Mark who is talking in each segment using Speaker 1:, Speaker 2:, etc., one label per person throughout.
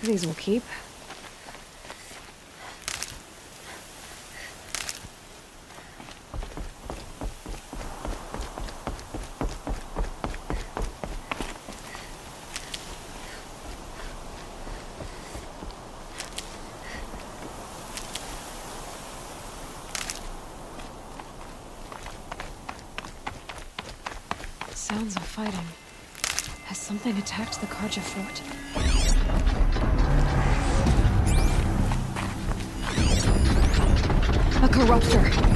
Speaker 1: these will keep. Sounds of fighting. Has something attacked the Karja fort? A corruptor!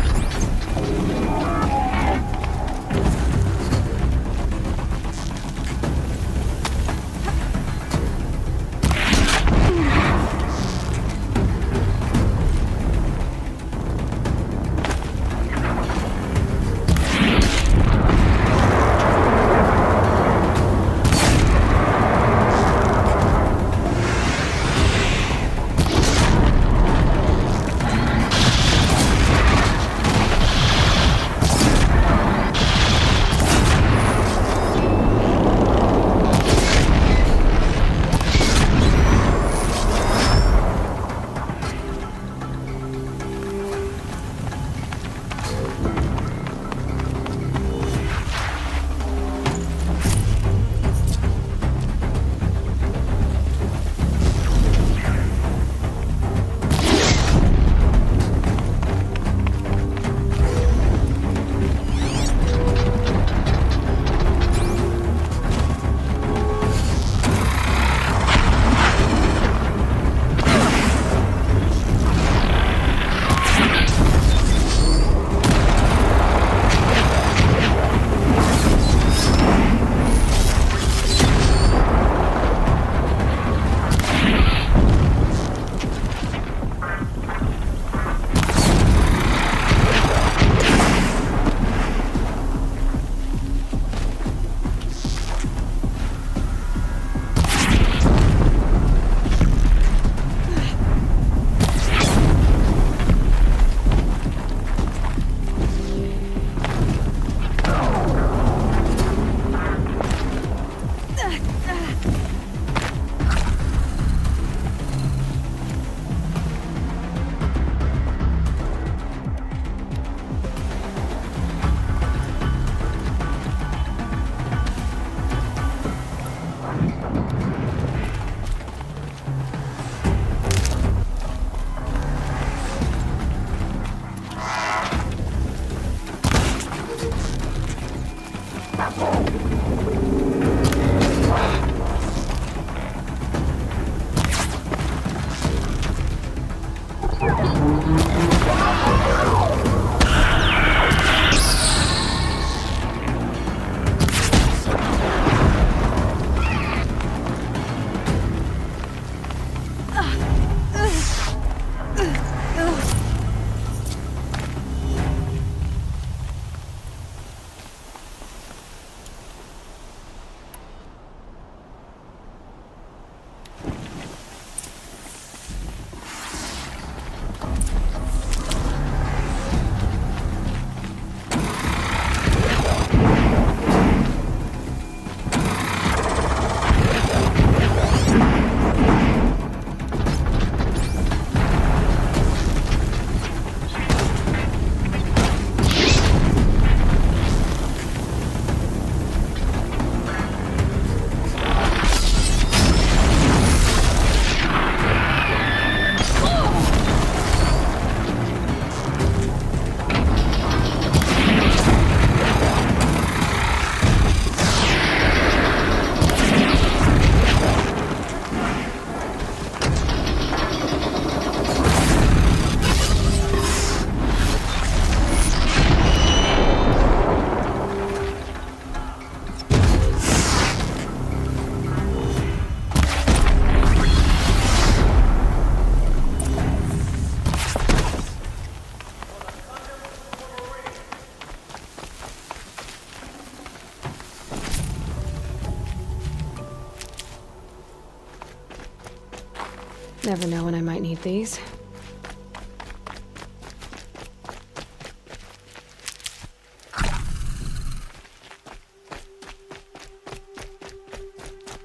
Speaker 1: Never know when I might need these.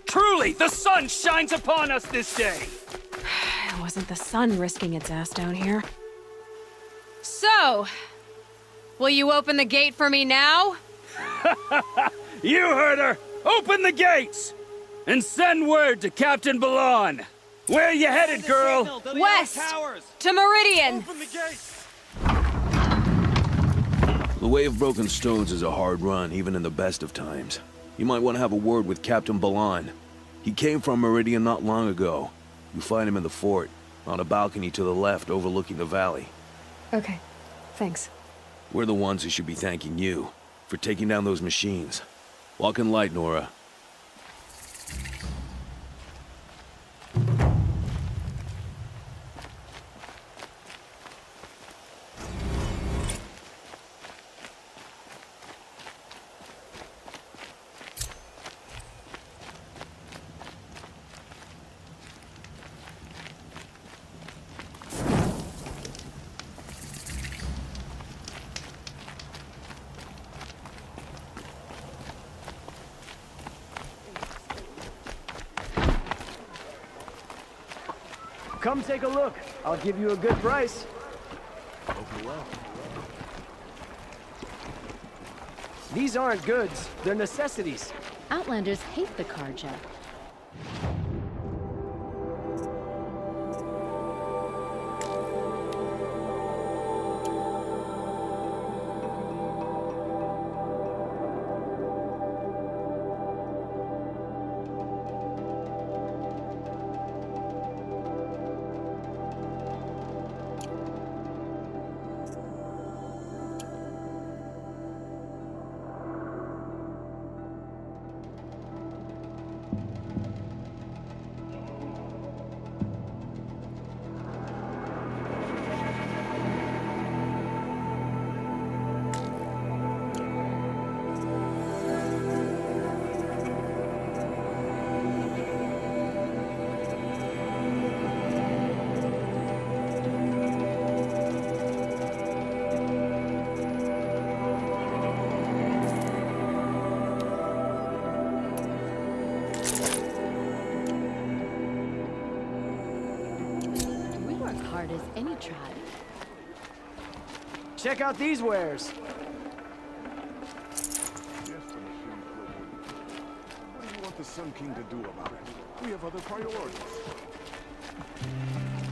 Speaker 2: Truly, the sun shines upon us this day!
Speaker 1: wasn't the sun risking its ass down here.
Speaker 2: So, will you open the gate for me now?
Speaker 3: You heard her! Open the gates! And send word to Captain Balan! Where you headed, girl?
Speaker 2: West! To Meridian!
Speaker 4: The Way of Broken Stones is a hard run, even in the best of times. You might want to have a word with Captain Balan. He came from Meridian not long ago. You'll find him in the fort, on a balcony to the left overlooking the valley.
Speaker 1: Okay, thanks.
Speaker 4: We're the ones who should be thanking you for taking down those machines. Walk in light, Nora.
Speaker 5: Come take a look. I'll give you a good price. These aren't goods, they're necessities.
Speaker 6: Outlanders hate the carja. Hard as any tribe.
Speaker 5: Check out these wares.
Speaker 7: What do you want the Sun King to do about it? We have other priorities.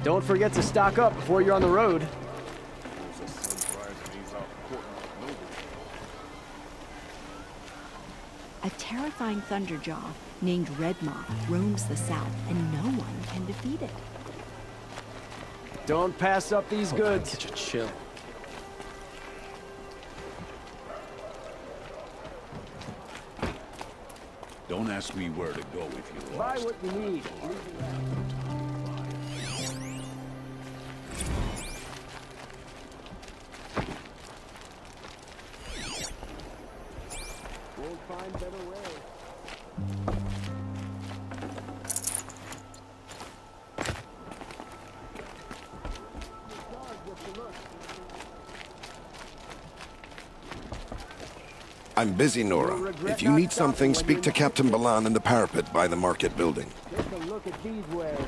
Speaker 5: Don't forget to stock up before you're on the road.
Speaker 7: There's a sunrise and he's out courting with nobody.
Speaker 8: A terrifying thunderjaw named Red Moth roams the south, and no one can defeat it.
Speaker 5: Don't pass up these goods.
Speaker 9: Get a chill.
Speaker 7: Don't ask me where to go if you're
Speaker 5: Buy
Speaker 7: lost.
Speaker 5: what you need. Won't find better way.
Speaker 10: I'm busy, Nora. If you need something, speak to Captain Balan in the parapet by the market building.
Speaker 5: Take a look at these wares.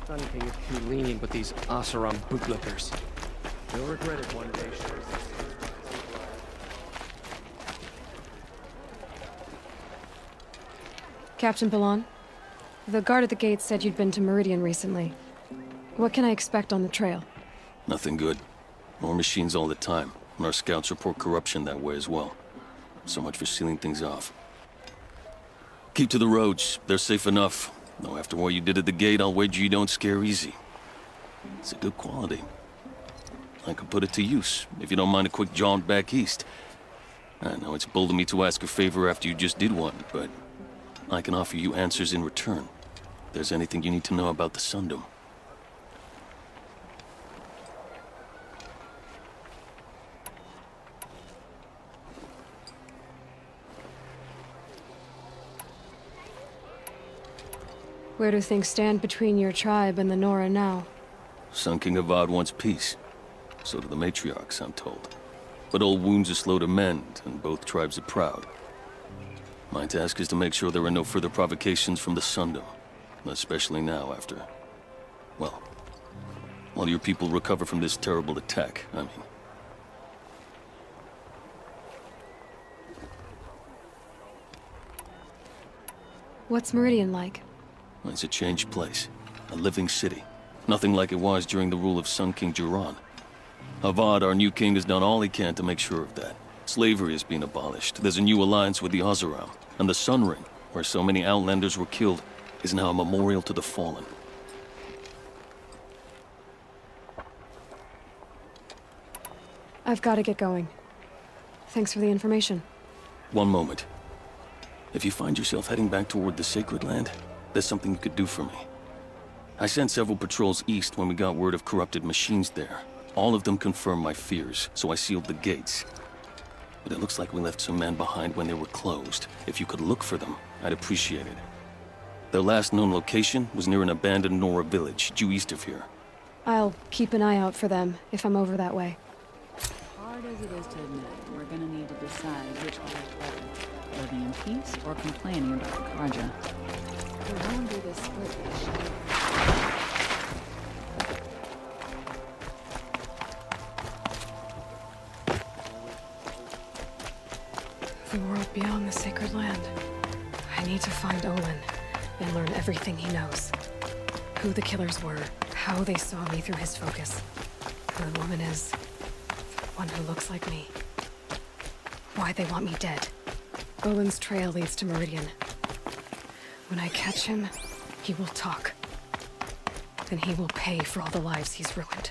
Speaker 9: Sun King is too lenient with these Asaram bootlickers. You'll regret it one day, sure.
Speaker 1: Captain Balan, the guard at the gate said you'd been to Meridian recently. What can I expect on the trail?
Speaker 11: Nothing good. More machines all the time, and our scouts report corruption that way as well. So much for sealing things off. Keep to the roads. They're safe enough. Though after what you did at the gate, I'll wager you don't scare easy. It's a good quality. I could put it to use, if you don't mind a quick jaunt back east. I know it's bold of me to ask a favor after you just did one, but I can offer you answers in return. If there's anything you need to know about the Sundom.
Speaker 1: Where do things stand between your tribe and the Nora now?
Speaker 11: Sun King Avad wants peace. So do the matriarchs, I'm told. But old wounds are slow to mend, and both tribes are proud. My task is to make sure there are no further provocations from the Sundom. Especially now, after While your people recover from this terrible attack, I mean.
Speaker 1: What's Meridian like?
Speaker 11: It's a changed place. A living city. Nothing like it was during the rule of Sun King Jiran. Avad, our new king, has done all he can to make sure of that. Slavery has been abolished. There's a new alliance with the Oseram. And the Sun Ring, where so many Outlanders were killed, is now a memorial to the fallen.
Speaker 1: I've got to get going. Thanks for the information.
Speaker 11: One moment. If you find yourself heading back toward the Sacred Land, there's something you could do for me. I sent several patrols east when we got word of corrupted machines there. All of them confirmed my fears, so I sealed the gates. But it looks like we left some men behind when they were closed. If you could look for them, I'd appreciate it. Their last known location was near an abandoned Nora village, due east of here.
Speaker 1: I'll keep an eye out for them if I'm over that way.
Speaker 6: Hard as it is to admit, we're gonna need to decide which one is better. Living in peace or complaining about the Karja. We're going through this split issue.
Speaker 1: The world beyond the Sacred Land. I need to find Olin and learn everything he knows. Who the killers were, how they saw me through his focus, who the woman is, the one who looks like me, why they want me dead. Olin's trail leads to Meridian. When I catch him, he will talk. Then he will pay for all the lives he's ruined.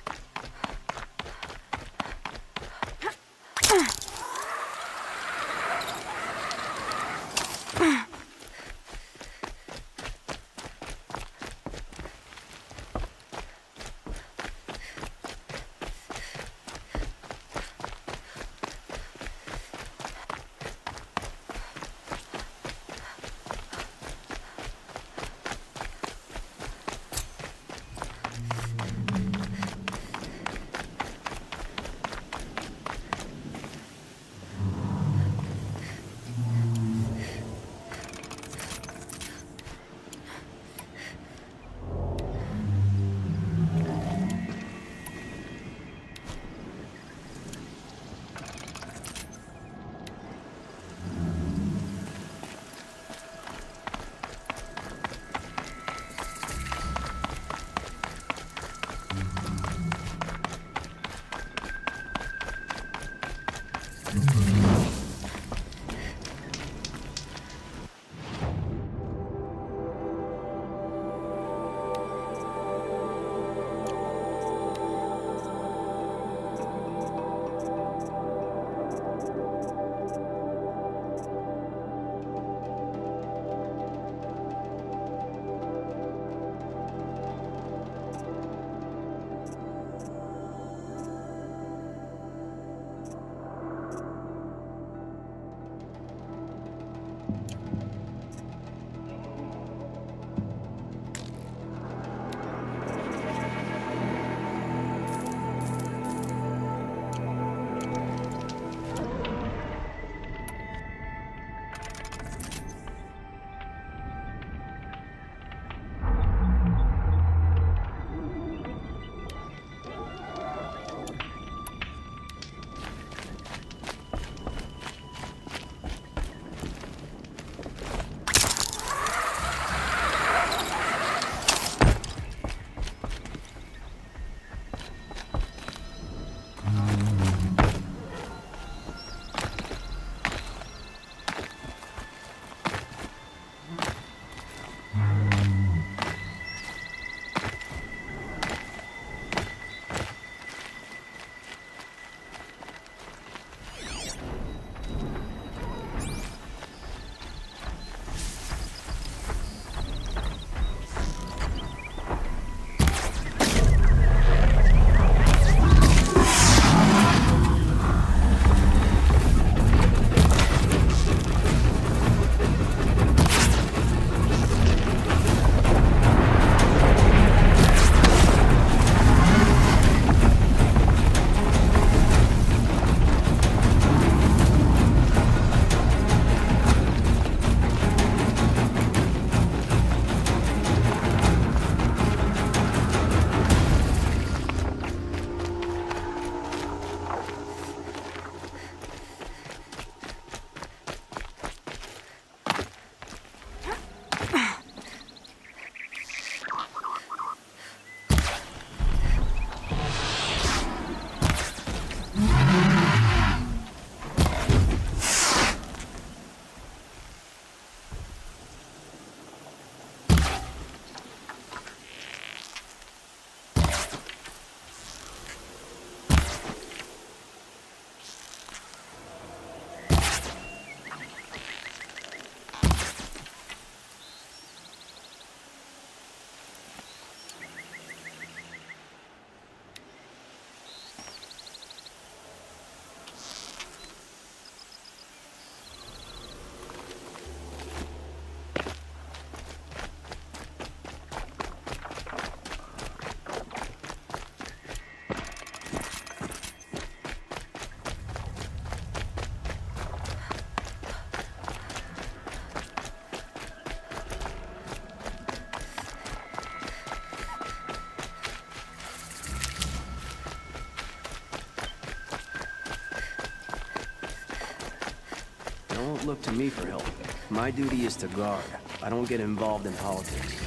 Speaker 5: Don't look to me for help. My duty is to guard. I don't get involved in politics.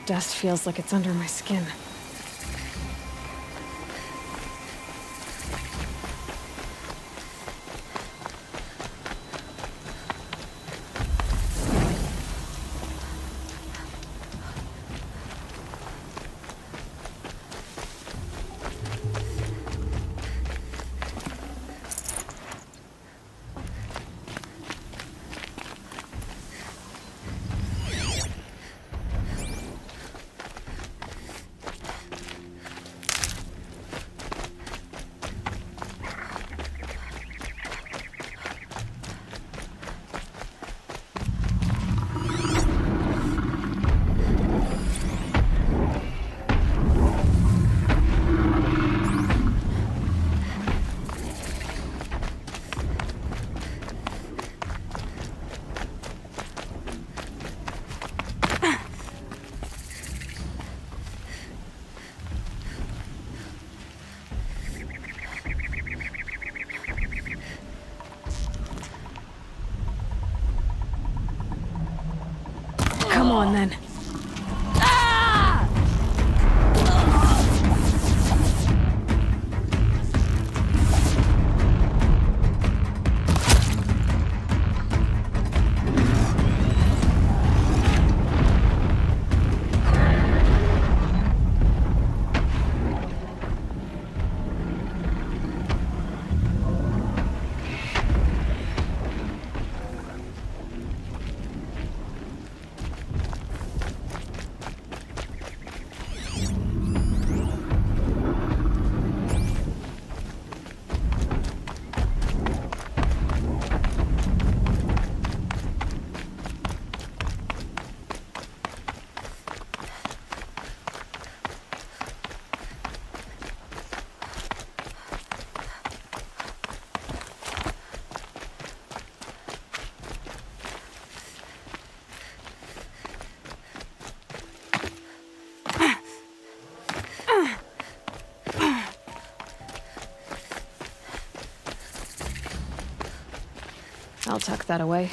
Speaker 1: Dust feels like it's under my skin. Come on, then. I'll tuck that away.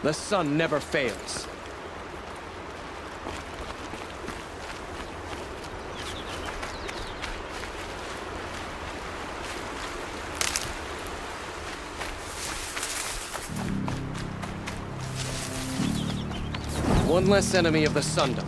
Speaker 9: The sun never fails. One less enemy of the Sundom.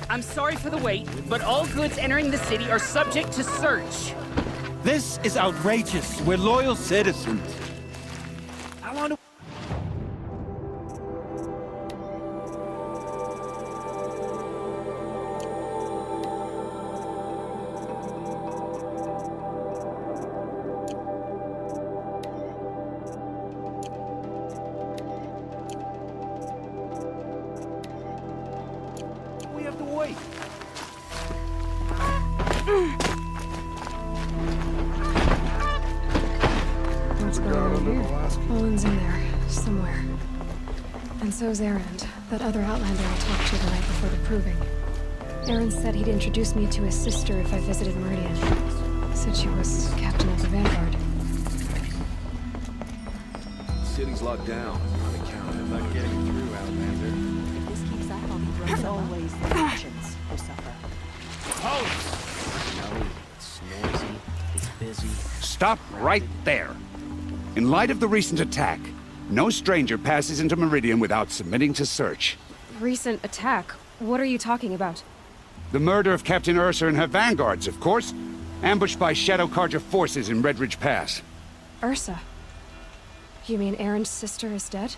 Speaker 3: I'm sorry for the wait, but all goods entering the city are subject to search.
Speaker 12: This is outrageous. We're loyal citizens. I want to... We have to wait.
Speaker 1: What's going on here? Olin's in there, somewhere. And so's Erend, that other Outlander I talked to the night before the proving. Erend said he'd introduce me to his sister if I visited Meridian. Said she was captain of the Vanguard.
Speaker 4: City's locked down. On account of
Speaker 5: Not getting through, Outlander.
Speaker 8: If this keeps up, I'll be broken. As always, the actions will suffer.
Speaker 5: No, it's noisy, it's busy.
Speaker 12: Stop right there. In light of the recent attack, no stranger passes into Meridian without submitting to search.
Speaker 1: Recent attack? What are you talking about?
Speaker 12: The murder of Captain Ursa and her vanguards, of course. Ambushed by Shadow Carja forces in Redridge Pass.
Speaker 1: Ursa? You mean Erend's sister is dead?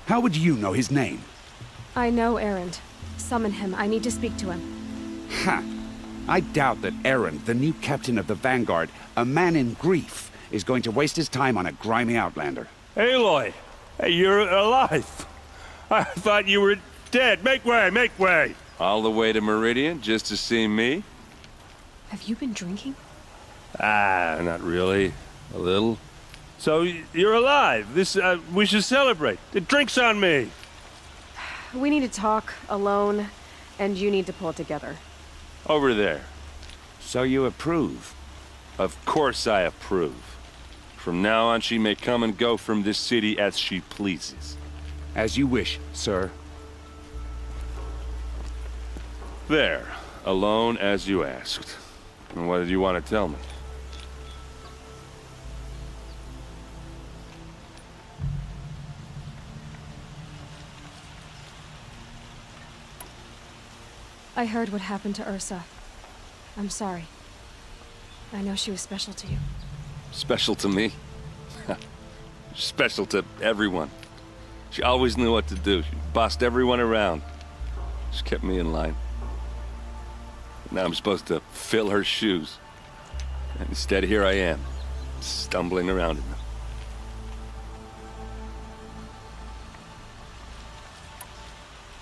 Speaker 12: How would you know his name?
Speaker 1: I know Erend. Summon him. I need to speak to him.
Speaker 12: Ha! I doubt that Erend, the new captain of the Vanguard, a man in grief, is going to waste his time on a grimy outlander.
Speaker 7: Aloy! Hey, you're alive! I thought you were dead. Make way, make way!
Speaker 13: All the way to Meridian just to see me?
Speaker 1: Have you been drinking?
Speaker 7: Ah, not really. A little. So, you're alive. This, we should celebrate. The drink's on me.
Speaker 1: We need to talk, alone, and you need to pull it together.
Speaker 7: Over there.
Speaker 12: So you approve?
Speaker 13: Of course I approve. From now on, she may come and go from this city as she pleases.
Speaker 12: As you wish, sir.
Speaker 13: There. Alone as you asked. And what did you want to tell me?
Speaker 1: I heard what happened to Ursa. I'm sorry. I know she was special to you.
Speaker 13: Special to me? Special to everyone. She always knew what to do. She bossed everyone around. She kept me in line. Now I'm supposed to fill her shoes. And instead, here I am, stumbling around in them.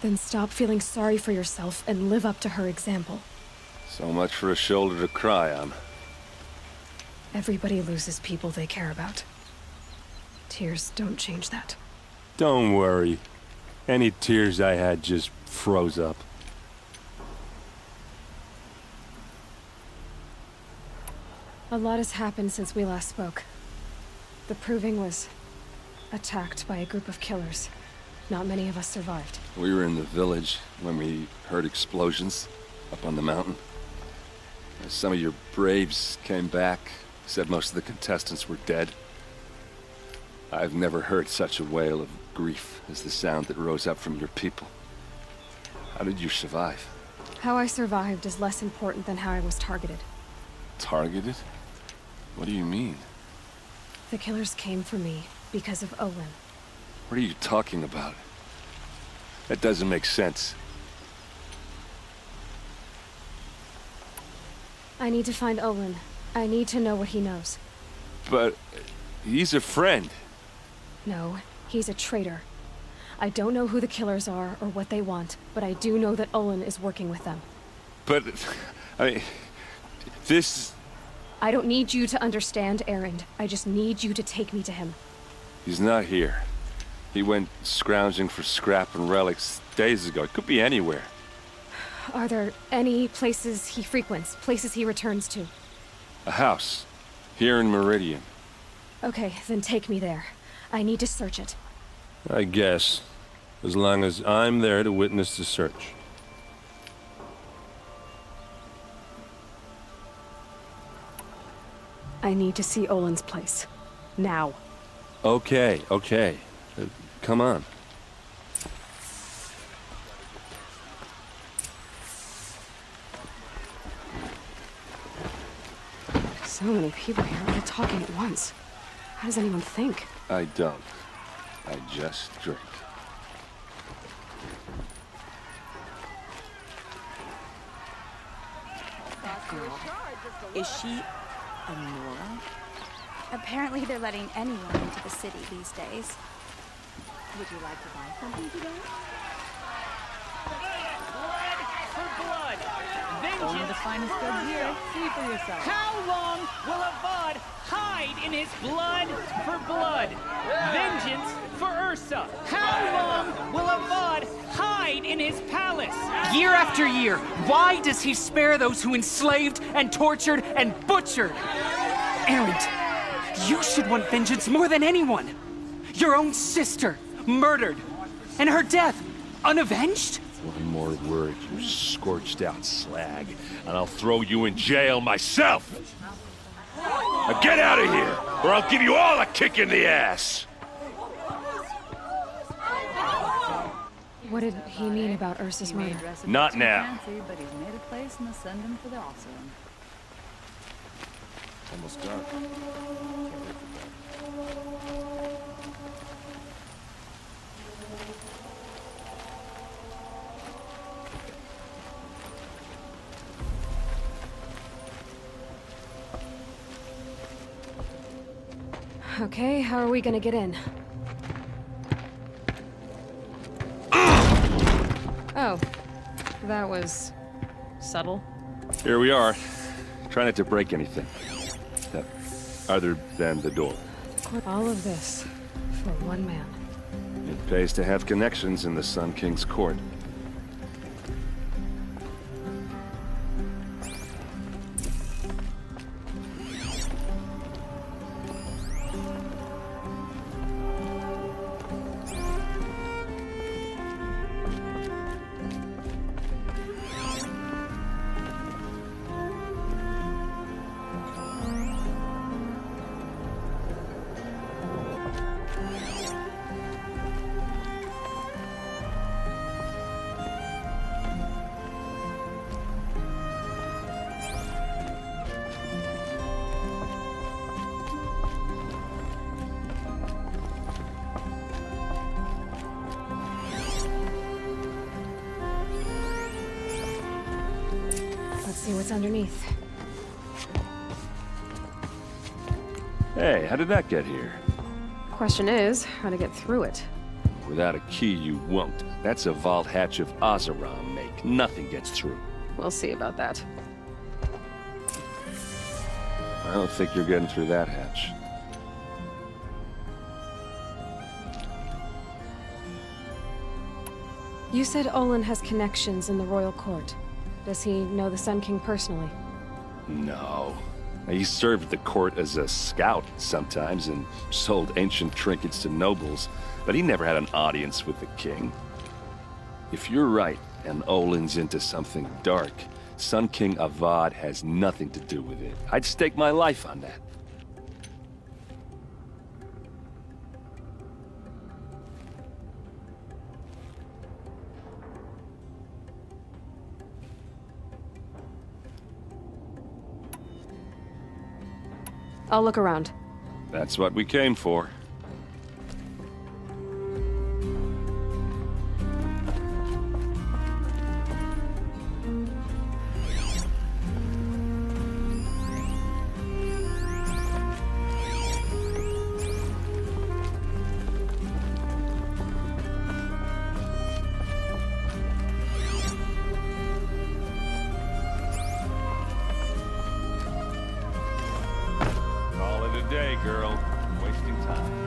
Speaker 1: Then stop feeling sorry for yourself and live up to her example.
Speaker 13: So much for a shoulder to cry on.
Speaker 1: Everybody loses people they care about. Tears don't change that.
Speaker 7: Don't worry. Any tears I had just froze up.
Speaker 1: A lot has happened since we last spoke. The Proving was attacked by a group of killers. Not many of us survived.
Speaker 13: We were in the village when we heard explosions up on the mountain. Some of your braves came back, said most of the contestants were dead. I've never heard such a wail of grief as the sound that rose up from your people. How did you survive?
Speaker 1: How I survived is less important than how I was targeted.
Speaker 13: Targeted? What do you mean?
Speaker 1: The killers came for me because of Olin.
Speaker 13: What are you talking about? That doesn't make sense.
Speaker 1: I need to find Olin. I need to know what he knows.
Speaker 13: But he's a friend.
Speaker 1: No, he's a traitor. I don't know who the killers are or what they want, but I do know that Olin is working with them.
Speaker 13: But, I mean, this...
Speaker 1: I don't need you to understand, Erend. I just need you to take me to him.
Speaker 13: He's not here. He went scrounging for scrap and relics days ago. It could be anywhere.
Speaker 1: Are there any places he frequents, places he returns to?
Speaker 13: A house. Here in Meridian.
Speaker 1: Okay, then take me there. I need to search it.
Speaker 7: I guess. As long as I'm there to witness the search.
Speaker 1: I need to see Olin's place. Now.
Speaker 7: Okay. Come on.
Speaker 1: So many people here, all talking at once. How does anyone think?
Speaker 13: I don't. I just drink.
Speaker 14: That girl. Is she a Nora? Apparently they're letting anyone into the city these days. Would you like to buy something today?
Speaker 15: Blood for blood! Vengeance
Speaker 6: Only the finest goods here. See for yourself.
Speaker 15: How long will Avad hide in his blood for blood? Vengeance for Ursa. How long will Avad hide in his palace? Year after year, why does he spare those who enslaved and tortured and butchered? Erend, you should want vengeance more than anyone. Your own sister, murdered, and her death, unavenged?
Speaker 13: One more word, you scorched out slag, and I'll throw you in jail myself! Now get out of here, or I'll give you all a kick in the ass!
Speaker 1: What did he mean about Ursa's murder?
Speaker 13: Not now.
Speaker 6: Fancy, but he's made a place and send him for the awesome.
Speaker 10: Almost dark.
Speaker 1: Okay, how are we gonna get in? Oh, that was subtle.
Speaker 13: Here we are. Try not to break anything. Other than the door.
Speaker 1: All of this for one man.
Speaker 13: It pays to have connections in the Sun King's court.
Speaker 1: Let's see what's underneath.
Speaker 13: Hey, how did that get here?
Speaker 1: Question is, how to get through it.
Speaker 13: Without a key, you won't. That's a vault hatch of Oseram make. Nothing gets through.
Speaker 1: We'll see about that.
Speaker 13: I don't think you're getting through that hatch.
Speaker 1: You said Olin has connections in the royal court. Does he know the Sun King personally?
Speaker 13: No. He served the court as a scout sometimes and sold ancient trinkets to nobles, but he never had an audience with the king. If you're right, and Olin's into something dark, Sun King Avad has nothing to do with it. I'd stake my life on that.
Speaker 1: I'll look around.
Speaker 13: That's what we came for. Day, girl. Wasting time.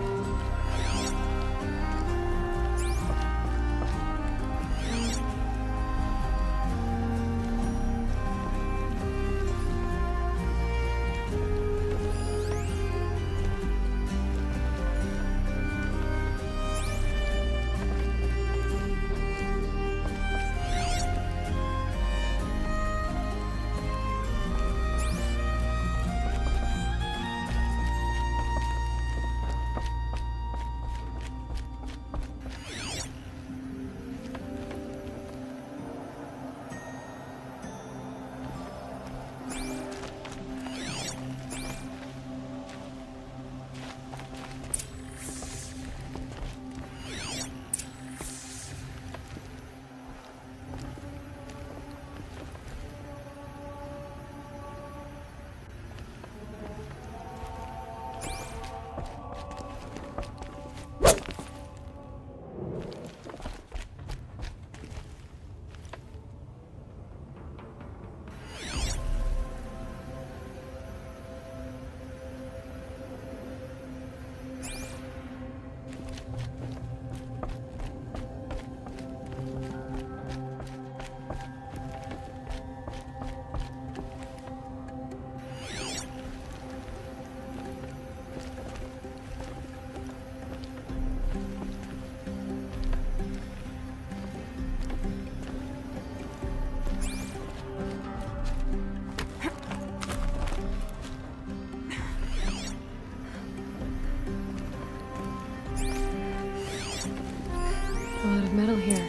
Speaker 1: A lot of metal here.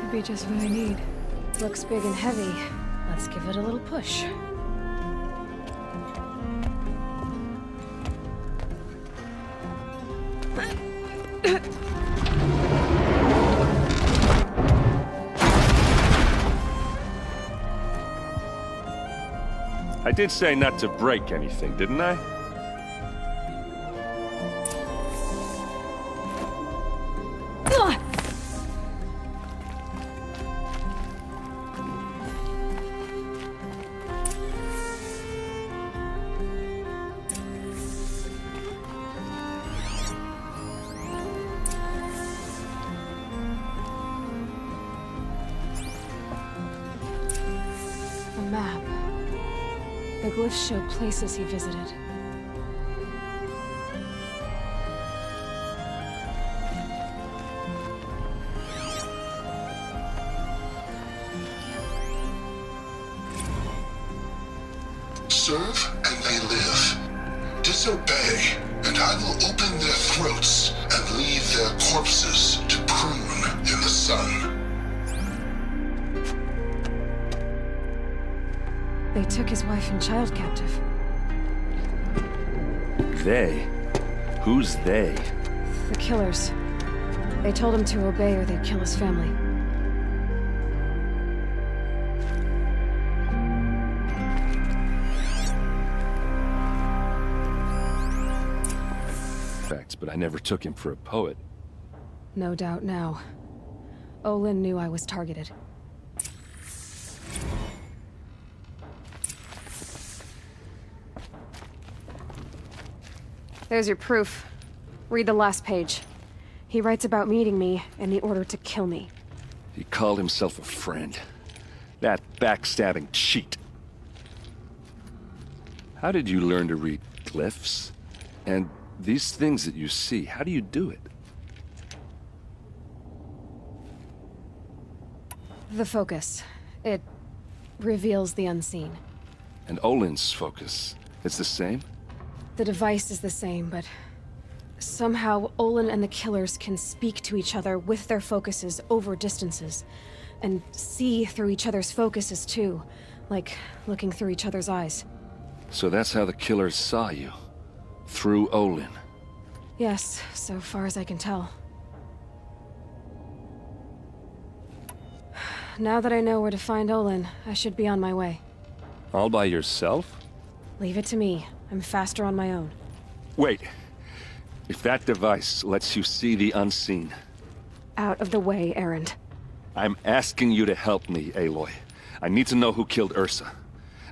Speaker 1: Could be just what I need. Looks big and heavy. Let's give it a little push.
Speaker 13: I did say not to break anything, didn't I?
Speaker 1: A map. The glyphs show places he visited.
Speaker 16: Serve and they live. Disobey, and I will open their throats and leave their corpses to prune in the sun.
Speaker 1: They took his wife and child captive.
Speaker 13: They? Who's they?
Speaker 1: The killers. They told him to obey or they'd kill his family.
Speaker 13: Facts, but I never took him for a poet.
Speaker 1: No doubt now. Olin knew I was targeted. There's your proof. Read the last page. He writes about meeting me and the order to kill me.
Speaker 13: He called himself a friend. That backstabbing cheat. How did you learn to read glyphs? And these things that you see, how do you do it?
Speaker 1: The focus. It reveals the unseen.
Speaker 13: And Olin's focus, it's the same?
Speaker 1: The device is the same, but somehow Olin and the killers can speak to each other with their focuses over distances, and see through each other's focuses too, like looking through each other's eyes.
Speaker 13: So that's how the killers saw you? Through Olin?
Speaker 1: Yes, so far as I can tell. Now that I know where to find Olin, I should be on my way.
Speaker 13: All by yourself?
Speaker 1: Leave it to me. I'm faster on my own.
Speaker 13: Wait. If that device lets you see the unseen...
Speaker 1: Out of the way, Erend.
Speaker 13: I'm asking you to help me, Aloy. I need to know who killed Ursa.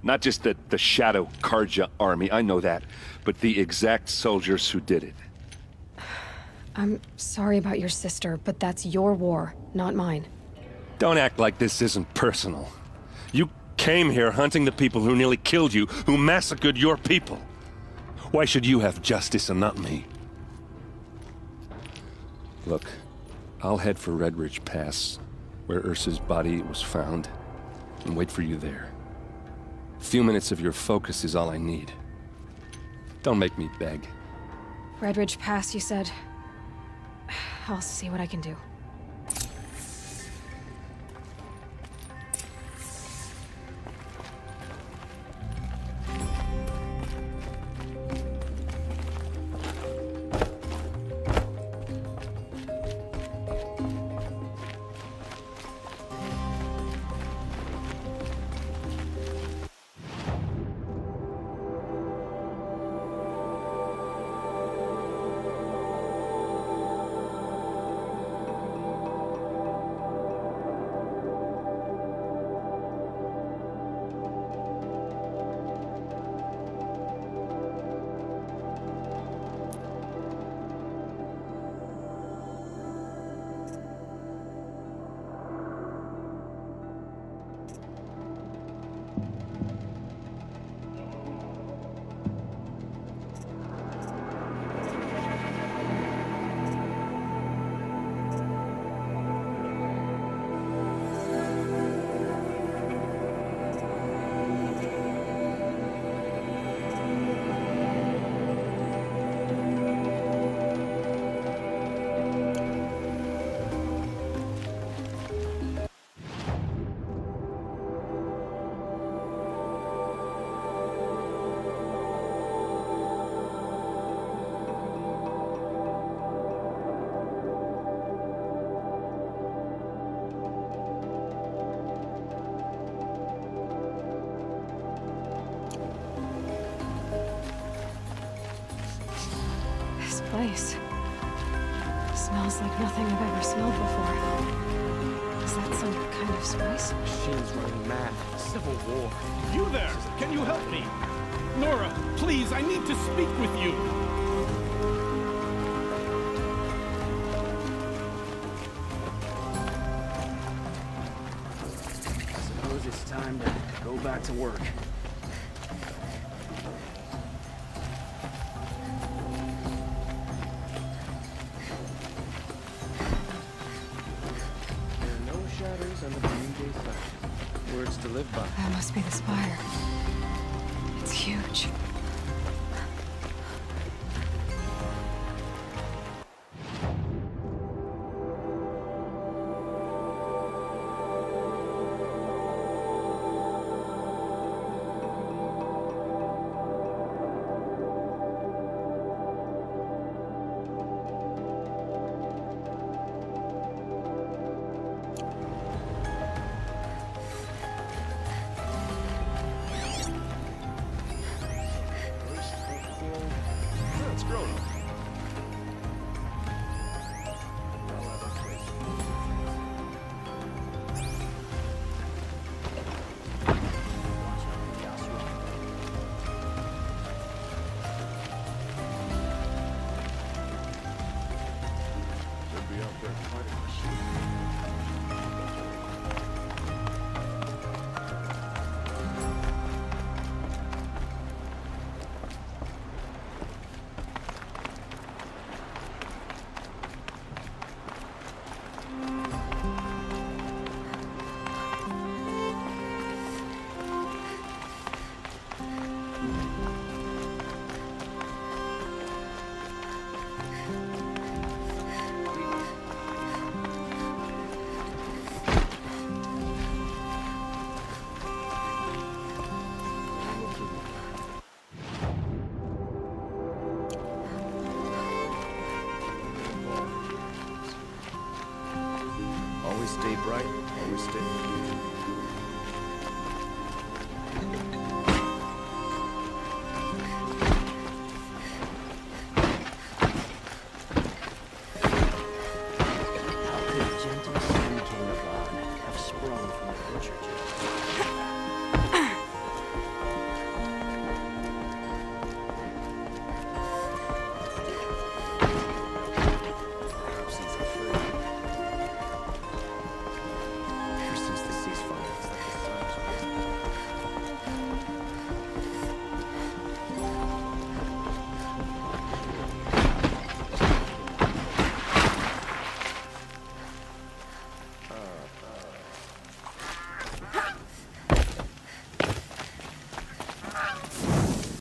Speaker 13: Not just the Shadow Karja army, I know that, but the exact soldiers who did it.
Speaker 1: I'm sorry about your sister, but that's your war, not mine.
Speaker 13: Don't act like this isn't personal. You came here hunting the people who nearly killed you, who massacred your people. Why should you have justice and not me? Look, I'll head for Red Ridge Pass, where Ursa's body was found, and wait for you there. A few minutes of your focus is all I need. Don't make me beg.
Speaker 1: Red Ridge Pass, you said? I'll see what I can do. Place. Smells like nothing I've ever smelled before. Is that some kind of spice?
Speaker 9: Machines running mad. Civil war.
Speaker 17: You there! Can you help me? Nora, please, I need to speak with you.
Speaker 5: I suppose it's time to go back to work. On the Green side. Words to live by.
Speaker 1: That must be the spire. It's huge.
Speaker 12: Always stay.